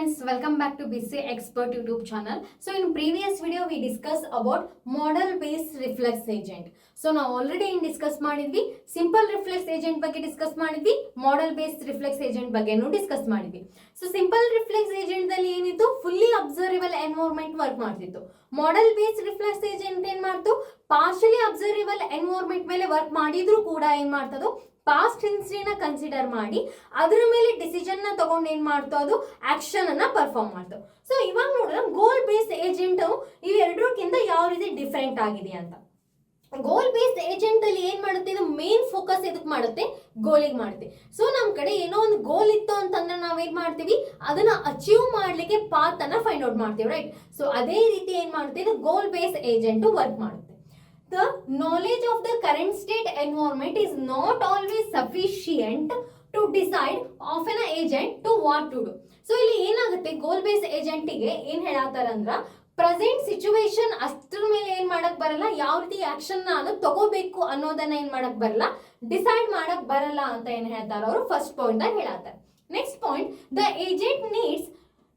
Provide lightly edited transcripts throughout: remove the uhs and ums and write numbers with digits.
friends, welcome back to BC Expert YouTube channel. So in previous video we discussed about model based reflex agent. So now already discuss ಮಾಡಿದ್ವಿ simple reflex agent ಬಗ್ಗೆ discuss ಮಾಡಿದ್ವಿ, model based reflex agent ಬಗ್ಗೆನೂ discuss ಮಾಡಿದ್ವಿ. So simple reflex agent ದಲ್ಲಿ ಏನಿತ್ತು, fully observable environment work ಮಾಡ್ತಿತ್ತು. Model based reflex agent ಏನ್ ಮಾಡ್ತು, partially observable environment ಮೇಲೆ ವರ್ಕ್ ಮಾಡಿದ್ರು ಕೂಡ ಏನ್ ಮಾಡ್ತದೋ ಪಾಸ್ಟ್ ಹಿಸ್ಟ್ರಿನ ಕನ್ಸಿಡರ್ ಮಾಡಿ ಅದರ ಮೇಲೆ ಡಿಸಿಷನ್ ನ ತಗೊಂಡು ಏನ್ ಮಾಡ್ತೋ ಅದು ಆಕ್ಷನ್ ಅನ್ನ ಪರ್ಫಾರ್ಮ್ ಮಾಡ್ತೋ. ಸೊ ಇವಾಗ ನೋಡಿದ್ರೆ ಗೋಲ್ ಬೇಸ್ಡ್ ಏಜೆಂಟ್ ಇವೆರಡಕ್ಕಿಂತ ಯಾವ ರೀತಿ ಡಿಫರೆಂಟ್ ಆಗಿದೆ ಅಂತ. ಗೋಲ್ ಬೇಸ್ಡ್ ಏಜೆಂಟ್ ಅಲ್ಲಿ ಏನ್ ಮಾಡುತ್ತೆ, ಇದು ಮೇನ್ ಫೋಕಸ್ ಎದಕ್ ಮಾಡುತ್ತೆ, ಗೋಲಿಗೆ ಮಾಡುತ್ತೆ. ಸೊ ನಮ್ ಕಡೆ ಏನೋ ಒಂದು ಗೋಲ್ ಇತ್ತು ಅಂತಂದ್ರೆ ನಾವೇನ್ ಮಾಡ್ತೀವಿ, ಅದನ್ನ ಅಚೀವ್ ಮಾಡ್ಲಿಕ್ಕೆ ಪಾತ್ ಅನ್ನ ಫೈಂಡ್ ಔಟ್ ಮಾಡ್ತೀವಿ, ರೈಟ್. ಸೊ ಅದೇ ರೀತಿ ಏನ್ ಮಾಡುತ್ತೆ, ಇದು ಗೋಲ್ ಬೇಸ್ಡ್ ಏಜೆಂಟ್ ವರ್ಕ್ ಮಾಡುತ್ತೆ. The knowledge of the current state environment is not always sufficient to decide of an agent to what to do. So ಇಲ್ಲಿ ಏನಾಗುತ್ತೆ, ಗೋಲ್ ಬೇಸ್ ಏಜೆಂಟಿಗೆ ಏನ್ ಹೇಳತ್ತಾರಂದ್ರ ಪ್ರೆಸೆಂಟ್ ಸಿಚುವೇಶನ್ ಅಷ್ಟ್ರ ಮೇಲೆ ಏನ್ ಮಾಡಕ್ ಬರಲ್ಲ, ಯಾವ ರೀತಿ ಆಕ್ಷನ್ ನಾನು ತಗೋಬೇಕು ಅನ್ನೋದನ್ನ ಏನ್ ಮಾಡಕ್ ಬರಲ್ಲ, ಡಿಸೈಡ್ ಮಾಡಕ್ ಬರಲ್ಲ ಅಂತ ಏನ್ ಹೇಳ್ತಾರ ಅವರು ಫಸ್ಟ್ ಪಾಯಿಂಟ್ ಆಗಿ ಹೇಳತ್ತಾರೆ. Next point, the agent needs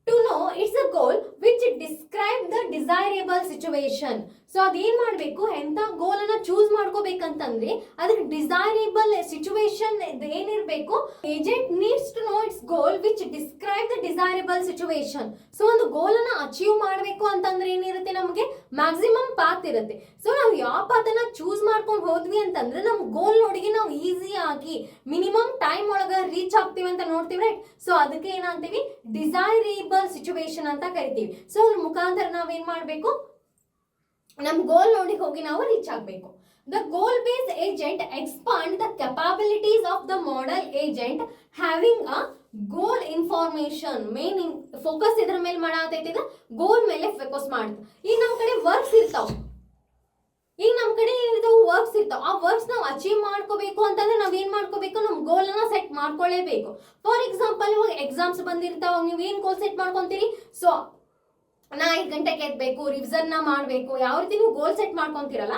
to know it's a goal which describe the desirable situation. So ಅದೇನ್ ಮಾಡ್ಬೇಕು, ಎಂತ ಗೋಲ್ ಅನ್ನ ಚೂಸ್ ಮಾಡ್ಕೋಬೇಕಂತಂದ್ರೆ ಅದಕ್ಕೆ ಡಿಸೈರೇಬಲ್ ಸಿಚುವೇಶನ್ ಏನಿರ್ಬೇಕು, agent needs to know its goal which describe the desirable situation. So ಒಂದು goal ಅನ್ನ achieve ಮಾಡ್ಬೇಕು ಅಂತಂದ್ರೆ ಏನಿರುತ್ತೆ, ನಮಗೆ ಮ್ಯಾಕ್ಸಿಮಮ್ ಪಾತ್ ಇರುತ್ತೆ. ಸೊ ನಾವು ಯಾವ ಪಾತ್ ಅನ್ನ ಚೂಸ್ ಮಾಡ್ಕೊಂಡು ಹೋದ್ವಿ ಅಂತಂದ್ರೆ ನಮ್ ಗೋಲ್ ನೋಡಿಗೆ ನಾವು ಈಸಿ ಆಗಿ ಮಿನಿಮಮ್ ಟೈಮ್ ಒಳಗ ರೀಚ್ ಆಗ್ತೀವಿ ಅಂತ ನೋಡ್ತೀವಿ, ರೈಟ್. ಸೊ ಅದಕ್ಕೆ ಏನಂತೀವಿ, ಡಿಸೈರೇಬಲ್ ಸಿಚುವೇಶನ್ ಅಂತ ಕರಿತೀವಿ. ಸೊ ಅದ್ರ ಮುಖಾಂತರ ನಾವೇನ್ ಮಾಡ್ಬೇಕು, ನಮ್ ಗೋಲ್ ನೋಡಿ ಹೋಗಿ ನಾವು ರೀಚ್ ಆಗಬೇಕು. The goal based agent expand the capabilities of the model agent having a goal information. Main focus ಇದ್ರ ಮೇಲೆ ಮಾಡತೈತಿ, ಗೋಲ್ ಮೇಲೆ ಫೋಕಸ್ ಮಾಡುತ್ತೆ. ಈಗ ನಮ್ ಕಡೆ ವರ್ಕ್ಸ್ ಇರ್ತಾವ, ಆ ವರ್ಕ್ಸ್ ನಾವು ಅಚೀವ್ ಮಾಡ್ಕೋಬೇಕು ಅಂತಂದ್ರೆ ನಾವ್ ಏನ್ ಮಾಡ್ಕೋಬೇಕು, ನಮ್ ಗೋಲ್ ಅನ್ನ ಸೆಟ್ ಮಾಡ್ಕೊಳ್ಳೇಬೇಕು. ಫಾರ್ ಎಕ್ಸಾಂಪಲ್, ಇವಾಗ ಎಕ್ಸಾಮ್ಸ್ ಬಂದಿರ್ತಾವ, ನೀವ್ ಏನ್ ಗೋಲ್ ಸೆಟ್ ಮಾಡ್ಕೊಂತೀರಿ, ಸೊ ನಾ 5 ಗಂಟೆಗೆ ಎದ್ಬೇಕು, ರಿವಿಷನ್ ನ ಮಾಡ್ಬೇಕು, ಯಾವ ರೀತಿ ನೀವು ಗೋಲ್ ಸೆಟ್ ಮಾಡ್ಕೊಂತೀರಲ್ಲ,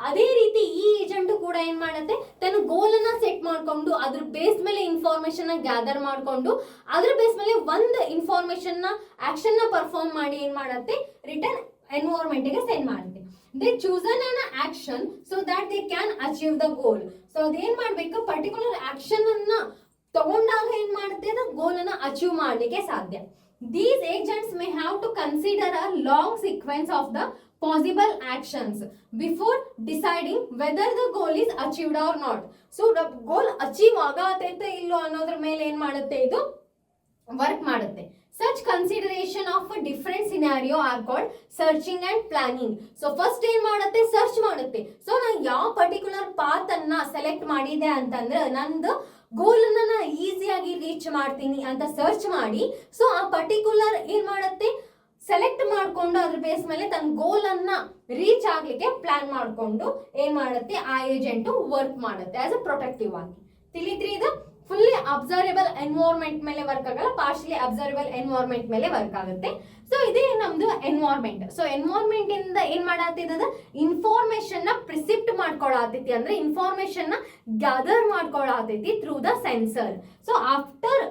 ಅದೇ ರೀತಿ ಈ ಏಜೆಂಟ್ ಕೂಡ ಏನ್ ಮಾಡುತ್ತೆ, ತನ್ನ ಗೋಲ್ ಅನ್ನ ಸೆಟ್ ಮಾಡ್ಕೊಂಡು ಅದ್ರ ಬೇಸ್ ಮೇಲೆ ಇನ್ಫಾರ್ಮೇಶನ್ ಗ್ಯಾದರ್ ಮಾಡ್ಕೊಂಡು ಅದ್ರ ಬೇಸ್ ಮೇಲೆ ಒಂದು ಇನ್ಫಾರ್ಮೇಶನ್ ನ ಆಕ್ಷನ್ ನ ಪರ್ಫಾರ್ಮ್ ಮಾಡಿ ಏನ್ ಮಾಡುತ್ತೆ, ರಿಟರ್ನ್ ಎನ್ವೈರನ್ಮೆಂಟ್ ಗೆ ಸೆಂಡ್ ಮಾಡುತ್ತೆ. They chosen an action so that they can achieve the goal. So ಅದೇನ್ ಮಾಡ್ಬೇಕು, ಪರ್ಟಿಕ್ಯುಲರ್ ಆಕ್ಷನ್ ಅನ್ನ ತಗೊಂಡಾಗ ಏನ್ ಮಾಡುತ್ತೆ, ಅದು ಗೋಲ್ ಅನ್ನ ಅಚೀವ್ ಮಾಡ್ಲಿಕ್ಕೆ ಸಾಧ್ಯ. These agents may have to consider a long sequence of the possible actions before deciding whether the goal is achieved or not. So the goal achieve ಆಗತೈತೆ ಇಲ್ಲೋ ಅನ್ನೋದ್ರ ಮೇಲೆ ಏನ್ ಮಾಡುತ್ತೆ, ಇದು ವರ್ಕ್ ಮಾಡುತ್ತೆ. Such consideration of a different scenario are called searching and planning. So first ಏನ್ ಮಾಡುತ್ತೆ, search ಮಾಡುತ್ತೆ. ಸೊ ನಾನು ಯಾವ ಪರ್ಟಿಕ್ಯುಲರ್ ಪಾತ್ ಅನ್ನ ಸೆಲೆಕ್ಟ್ ಮಾಡಿದೆ ಅಂತಂದ್ರೆ ನಂದು ಗೋಲ್ ಅನ್ನ ನಾನು ಈಸಿಯಾಗಿ ರೀಚ್ ಮಾಡ್ತೀನಿ ಅಂತ ಸರ್ಚ್ ಮಾಡಿ, ಸೊ ಆ ಪರ್ಟಿಕ್ಯುಲರ್ ಏನ್ ಮಾಡುತ್ತೆ, ಸೆಲೆಕ್ಟ್ ಮಾಡ್ಕೊಂಡು ಅದ್ರ ಬೇಸ್ ಮೇಲೆ ತನ್ನ ಗೋಲ್ ಅನ್ನ ರೀಚ್ ಆಗ್ಲಿಕ್ಕೆ ಪ್ಲಾನ್ ಮಾಡ್ಕೊಂಡು ಏನ್ ಮಾಡುತ್ತೆ, ಆ ಏಜೆಂಟ್ ವರ್ಕ್ ಮಾಡುತ್ತೆ ಆಸ್ ಅ ಪ್ರೊಟೆಕ್ಟಿವ್ ಆಗಿ. ತಿಳಿದ್ರಿ, ಇದು ಫುಲ್ಲಿ ಅಬ್ಸರ್ವೇಬಲ್ ಎನ್ವೈರನ್ಮೆಂಟ್ ಮೇಲೆ ವರ್ಕ್ ಆಗಲ್ಲ, ಪಾರ್ಷಿಯಲಿ ಅಬ್ಸರ್ವೇಬಲ್ ಎನ್ವೈರನ್ಮೆಂಟ್ ಮೇಲೆ ವರ್ಕ್ ಆಗುತ್ತೆ. ಸೊ ಇದೇ ನಮ್ದು ಎನ್ವೈರನ್ಮೆಂಟ್. ಸೊ ಎನ್ವೈರನ್ಮೆಂಟ್ ಇಂದ ಏನ್ ಮಾಡತ್ತಿದ, ಇನ್ಫಾರ್ಮೇಶನ್ ನ ಪ್ರಿಸಿಪ್ಟ್ ಮಾಡ್ಕೊಳತೈತಿ, ಅಂದ್ರೆ ಇನ್ಫಾರ್ಮೇಶನ್ ನ ಗ್ಯಾದರ್ ಮಾಡ್ಕೊಳತೈತಿ through the sensor. So after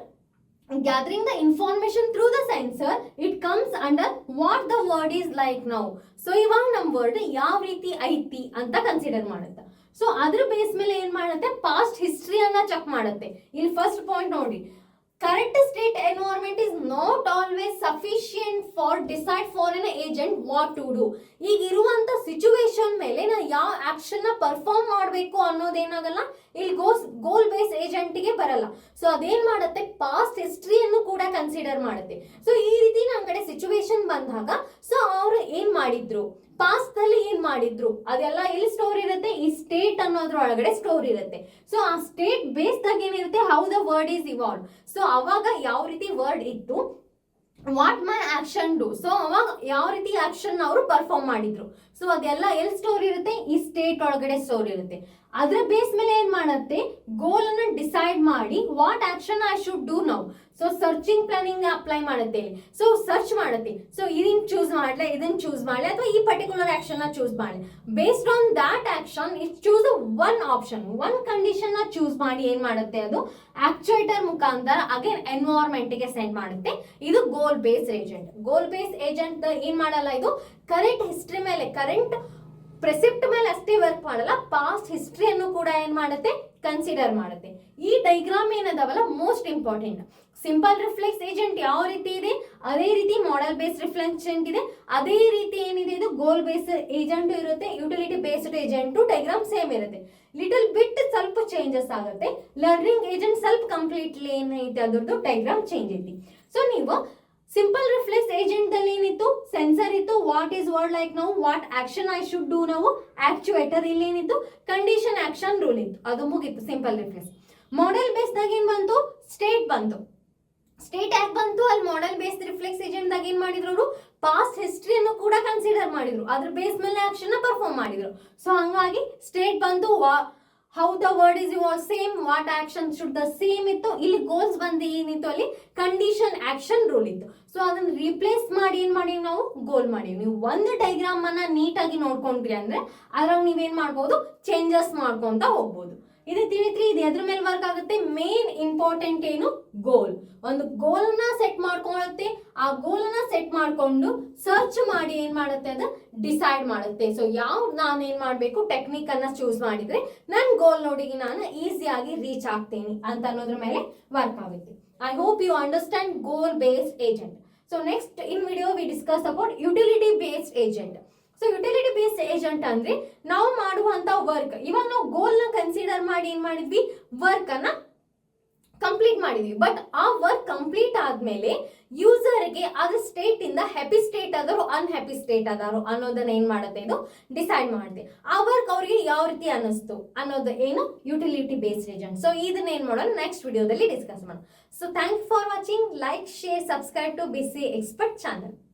gathering the information through the sensor, it comes under what the word is like now. So ಇವಾಗ ನಮ್ ವರ್ಡ್ ಯಾವ ರೀತಿ ಐತಿ ಅಂತ ಕನ್ಸಿಡರ್ ಮಾಡುತ್ತೆ. ಸೊ ಅದ್ರ ಬೇಸ್ ಮೇಲೆ ಏನ್ ಮಾಡುತ್ತೆ, ಪಾಸ್ಟ್ ಹಿಸ್ಟ್ರಿಯನ್ನ ಚೆಕ್ ಮಾಡುತ್ತೆ. ಇಲ್ಲಿ ಫಸ್ಟ್ ಪಾಯಿಂಟ್ ನೋಡಿ, correct state environment is not always sufficient for decide for an agent what to do. ಈಗ ಇರುವಂತ ಸಿಚುವೇಶನ್ ಮೇಲೆ ನಾವು ಯಾವ ಆಕ್ಷನ್ ನ ಪರ್ಫಾರ್ಮ್ ಮಾಡಬೇಕು ಅನ್ನೋದೇನಾಗಲ್ಲ, ಇಲ್ಲಿ ಗೋಲ್ ಬೇಸ್ ಏಜೆಂಟ್ ಗೆ ಬರಲ್ಲ. ಸೊ ಅದೇನ್ ಮಾಡುತ್ತೆ, ಪಾಸ್ಟ್ ಹಿಸ್ಟ್ರಿಯನ್ನು ಕೂಡ ಕನ್ಸಿಡರ್ ಮಾಡುತ್ತೆ. ಸೊ ಈ ರೀತಿ ನಮ್ ಕಡೆ ಸಿಚುವೇಶನ್ ಬಂದಾಗ, ಸೊ ಅವ್ರು ಏನ್ ಮಾಡಿದ್ರು, ಪಾಸ್ಟ್ ಅಲ್ಲಿ ಏನ್ ಮಾಡಿದ್ರು, ಅದೆಲ್ಲ ಎಲ್ಲಿ ಸ್ಟೋರ್ ಇರುತ್ತೆ, ಈ ಸ್ಟೇಟ್ ಅನ್ನೋದ್ರ ಒಳಗಡೆ ಸ್ಟೋರ್ ಇರುತ್ತೆ. ಸೊ ಆ ಸ್ಟೇಟ್ ಬೇಸ್ ದಾಗ ಏನಿರುತ್ತೆ, how the word is evolve. So ಅವಾಗ ಯಾವ ರೀತಿ ವರ್ಡ್ ಇತ್ತು, what my action do. So ಅವಾಗ ಯಾವ ರೀತಿ ಆಕ್ಷನ್ ಅವರು ಪರ್ಫಾರ್ಮ್ ಮಾಡಿದ್ರು. ಸೊ ಅದೆಲ್ಲ ಎಲ್ಲಿ ಸ್ಟೋರ್ ಇರುತ್ತೆ, ಈ ಸ್ಟೇಟ್ ಒಳಗಡೆ ಸ್ಟೋರ್ ಇರುತ್ತೆ. ಅದ್ರ ಬೇಸ್ ಮೇಲೆ ಏನ್ ಮಾಡುತ್ತೆ, ಗೋಲ್ ಅನ್ನ ಡಿಸೈಡ್ ಮಾಡಿ what action I should do now. So searching planning apply ಮಾಡುತ್ತೆ. ಸೊ ಸರ್ಚ್ ಮಾಡುತ್ತೆ, ಸೊ ಇದನ್ನ ಚೂಸ್ ಮಾಡ್ಲೆ, ಇದನ್ನ ಚೂಸ್ ಮಾಡ್ಲೆ, ಅಥವಾ ಈ ಪರ್ಟಿಕ್ಯುಲರ್ ಆಕ್ಷನ್ ನ ಚೂಸ್ ಮಾಡ್ಲೆ. Based on that action it choose one option, one condition ನ ಚೂಸ್ ಮಾಡಿ ಏನ್ ಮಾಡುತ್ತೆ, ಅದು ಆಕ್ಚುಯೇಟರ್ ಮುಖಾಂತರ ಅಗೇನ್ ಎನ್ವೈರನ್ಮೆಂಟ್ ಗೆ ಸೆಂಡ್ ಮಾಡುತ್ತೆ. ಇದು ಗೋಲ್ ಬೇಸ್ ಏಜೆಂಟ್. ಗೋಲ್ ಬೇಸ್ ಏಜೆಂಟ್ ಏನ್ ಮಾಡಲ್ಲ, ಇದು ಕರೆಂಟ್ ಹಿಸ್ಟ್ರಿ ಮೇಲೆ, ಕರೆಂಟ್ ಪ್ರೆಸೆಪ್ಟ್ ಮೇಲೆ ಅಷ್ಟೇ ವರ್ಕ್ ಮಾಡಲ್ಲ, ಪಾಸ್ಟ್ ಹಿಸ್ಟ್ರಿಯನ್ನು ಕೂಡ ಏನ್ ಮಾಡುತ್ತೆ, ಕನ್ಸಿಡರ್ ಮಾಡುತ್ತೆ. ಈ ಡೈಗ್ರಾಮ್ ಏನದವಲ್ಲ most important. Simple reflex agent ಯಾವ ರೀತಿ ಇದೆ, ಅದೇ ರೀತಿ ಮಾಡೆಲ್ ಬೇಸ್ಡ್ ರಿಫ್ಲೆಕ್ಸೆಂಟ್ ಇದೆ, ಅದೇ ರೀತಿ ಏನಿದೆ ಇದು ಗೋಲ್ ಬೇಸ್ಡ್ ಏಜೆಂಟ್ ಇರುತ್ತೆ. Utility based agent diagram same ಇರುತ್ತೆ, ಲಿಟಲ್ ಬಿಟ್ ಸ್ವಲ್ಪ ಚೇಂಜಸ್ ಆಗುತ್ತೆ. ಲರ್ನಿಂಗ್ ಏಜೆಂಟ್ ಸ್ವಲ್ಪ ಕಂಪ್ಲೀಟ್ಲಿ ಏನೈತೆ ಅದ್ರದ್ದು ಡೈಗ್ರಾಮ್ ಚೇಂಜ್ ಐತಿ. ಸೊ ನೀವು ಸಿಂಪಲ್ ರಿಫ್ಲೆಕ್ಸ್ ಏಜೆಂಟ್ ದಲ್ಲಿ ಏನಿತ್ತು, ಸೆನ್ಸರ್ ಇತ್ತು, ವಾಟ್ ಈಸ್ ವರ್ಡ್ ಲೈಕ್ ನಾವು, what action I should do ನಾವು, ಆಕ್ಚುಯೇಟರ್ ಇಲ್ಲಿ ಏನಿತ್ತು, ಕಂಡೀಷನ್ ಆಕ್ಷನ್ ರೂಲ್ ಇತ್ತು, ಅದು ಮುಗಿತ್ತು ಸಿಂಪಲ್ ರಿಫ್ಲೆಕ್ಸ್. ಮಾಡೆಲ್ ಬೇಸ್ ದಾಗ ಏನ್ ಬಂತು, ಸ್ಟೇಟ್ ಬಂತು. ಸ್ಟೇಟ್ ಯಾಕೆ ಬಂತು, ಅಲ್ಲಿ ಮಾಡೆಲ್ ಬೇಸ್ಡ್ ರಿಫ್ಲೆಕ್ಸ್ ಏಜೆಂಟ್ ದಾಗ ಏನ್ ಮಾಡಿದ್ರು ಅವರು, ಪಾಸ್ಟ್ ಹಿಸ್ಟ್ರಿಯನ್ನು ಕೂಡ ಕನ್ಸಿಡರ್ ಮಾಡಿದ್ರು, ಅದ್ರ ಬೇಸ್ ಮೇಲೆ ಆಕ್ಷನ್ ಪರ್ಫಾರ್ಮ್ ಮಾಡಿದ್ರು. ಸೊ ಹಂಗಾಗಿ ಸ್ಟೇಟ್ ಬಂತು, how the word is your same, what action should the same ಇತ್ತು. ಇಲ್ಲಿ ಗೋಲ್ಸ್ ಬಂದು ಏನಿತ್ತು, ಅಲ್ಲಿ ಕಂಡೀಷನ್ ಆಕ್ಷನ್ ರೂಲ್ ಇತ್ತು. ಸೊ ಅದನ್ನ ರೀಪ್ಲೇಸ್ ಮಾಡಿ ಏನ್ ಮಾಡಿ ನಾವು ಗೋಲ್ ಮಾಡಿವಿ. ನೀವು ಒಂದು ಡೈಗ್ರಾಮ್ ಅನ್ನ ನೀಟಾಗಿ ನೋಡ್ಕೊಂಡ್ರಿ ಅಂದ್ರೆ ಅದ್ರಾಗ ನೀವೇನ್ ಮಾಡ್ಬೋದು, ಚೇಂಜಸ್ ಮಾಡ್ಕೊಂತ ಹೋಗ್ಬೋದು. ಇದು ತಿಳಿತ್ರಿ, ಇದು ಎದ್ರ ಮೇಲೆ ವರ್ಕ್ ಆಗುತ್ತೆ, ಮೇನ್ ಇಂಪಾರ್ಟೆಂಟ್ ಏನು, ಗೋಲ್. ಒಂದು ಗೋಲ್ ನ ಸೆಟ್ ಮಾಡ್ಕೊಳ್ಳುತ್ತೆ, ಆ ಗೋಲ್ ನ ಸೆಟ್ ಮಾಡ್ಕೊಂಡು ಸರ್ಚ್ ಮಾಡಿ ಏನ್ ಮಾಡುತ್ತೆ, ಅದು ಡಿಸೈಡ್ ಮಾಡುತ್ತೆ. ಸೊ ಯಾವ ನಾನು ಏನ್ ಮಾಡ್ಬೇಕು, ಟೆಕ್ನಿಕ್ ಅನ್ನ ಚೂಸ್ ಮಾಡಿದ್ರೆ ನನ್ ಗೋಲ್ ನೋಡಿ ನಾನು ಈಸಿಯಾಗಿ ರೀಚ್ ಆಗ್ತೀನಿ ಅಂತ ಅನ್ನೋದ್ರ ಮೇಲೆ ವರ್ಕ್ ಆಗುತ್ತೆ. I hope you understand goal based agent. So next in video we discuss about utility based agent. So utility based agent ಅಂದ್ರೆ ನಾವು ಮಾಡುವಂತ ವರ್ಕ್, ಇವಾಗ ನಾವು ಗೋಲ್ ನ ಕನ್ಸಿಡರ್ ಮಾಡಿ ಏನ್ ಮಾಡಿದ್ವಿ, ವರ್ಕ್ ಅನ್ನ ಕಂಪ್ಲೀಟ್ ಮಾಡಿದ್ವಿ. ಬಟ್ ಆ ವರ್ಕ್ ಕಂಪ್ಲೀಟ್ ಆದ್ಮೇಲೆ ಯೂಸರ್ಗೆ ಅದ್ರ ಸ್ಟೇಟ್ ಇಂದ ಹ್ಯಾಪಿ ಸ್ಟೇಟ್ ಆದಾರು ಅನ್ಹ್ಯಾಪಿ ಸ್ಟೇಟ್ ಆದಾರು ಅನ್ನೋದನ್ನ ಏನ್ ಮಾಡುತ್ತೆ, ಇದು ಡಿಸೈಡ್ ಮಾಡುತ್ತೆ. ಆ ವರ್ಕ್ ಅವ್ರಿಗೆ ಯಾವ ರೀತಿ ಅನ್ನಿಸ್ತು ಅನ್ನೋದು ಏನು, ಯುಟಿಲಿಟಿ ಬೇಸ್ಡ್ ಏಜೆಂಟ್. ಸೊ ಇದನ್ನ ಏನ್ ಮಾಡೋಣ, ನೆಕ್ಸ್ಟ್ ವಿಡಿಯೋದಲ್ಲಿ ಡಿಸ್ಕಸ್ ಮಾಡೋಣ. So thank for watching. Like, share, subscribe to BCA Expert channel.